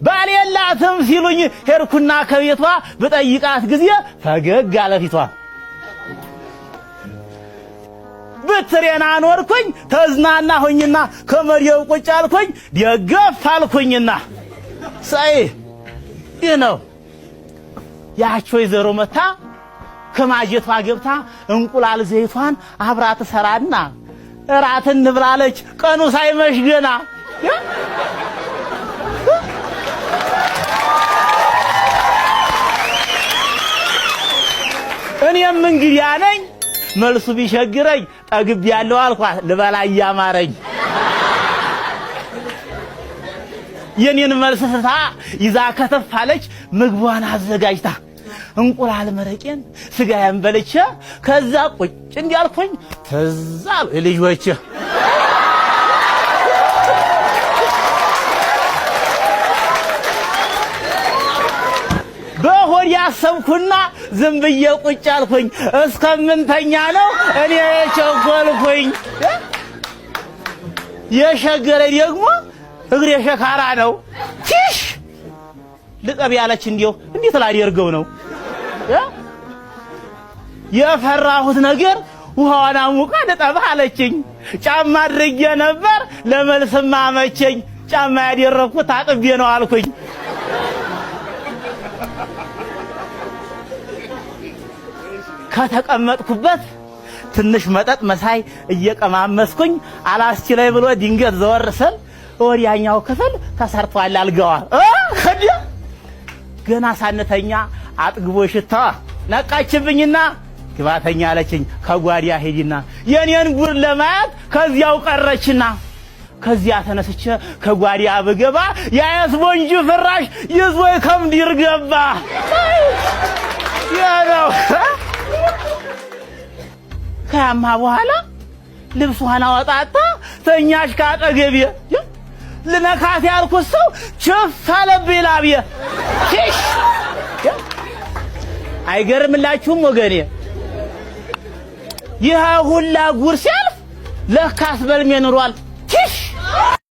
ባል የላትም ሲሉኝ ሄድኩና ከቤቷ ብጠይቃት ጊዜ ፈገግ አለ ፊቷ። ብትሬን አኖርኩኝ ተዝናናሁኝና ከመሪው ቁጭ አልኩኝ ደገፍ አልኩኝና ሳይ ይህ ነው ያች ወይዘሮ መታ ከማጀቷ ገብታ እንቁላል ዘይቷን አብራ ትሰራና እራት እንብላለች ቀኑ ሳይመሽ ገና። እኔም እንግዲያ ነኝ መልሱ ቢሸግረኝ ጠግብ ያለው አልኳት ልበላ እያማረኝ። የኔን መልስ ስታ ይዛ ከተፋለች ምግቧን አዘጋጅታ እንቁላል መረቄን ስጋዬን በልቼ ከዛ ቁጭ እንዲያልኩኝ ትዝ አሉ ልጆቼ። በሆድ ያሰብኩና ዝም ብዬ ቁጭ አልኩኝ። እስከምንተኛ ነው እኔ የቸኮልኩኝ። የሸገረኝ ደግሞ እግሬ ሸካራ ነው። ቲሽ ልጠብ ያለች እንዴት ላደርገው ነው? የፈራሁት ነገር ውሃዋን አሙቃ ልጠብ አለችኝ። ጫማ አድርጌ ነበር ለመልስማ አመቸኝ። ጫማ ያደረኩት አጥቤ ነው አልኩኝ። ከተቀመጥኩበት ትንሽ መጠጥ መሳይ እየቀማመስኩኝ አላስችለኝ ብሎ ድንገት ዘወር ስል ወዲያኛው ክፍል ተሰርቷል አልጋዋ። ገና ሳንተኛ አጥግቦ ሽታ ነቃችብኝና ግባተኛ አለችኝ። ከጓዲያ ሄድና የኔን ጉድ ለማየት ከዚያው ቀረችና ከዚያ ተነስቼ ከጓዲያ ብገባ የስፖንጅ ፍራሽ ይዞይ ከምድር ገባ። ያለው ከያማ በኋላ ልብሷን አወጣጣ ተኛሽ ካጠገቤ። ልነካት ያልኩት ሰው ቸፍ አለብኝ ላቤ። አይገርምላችሁም ወገኔ? ይህ ሁላ ጉር ሲያልፍ ለካስ በልሜ ኑሯል።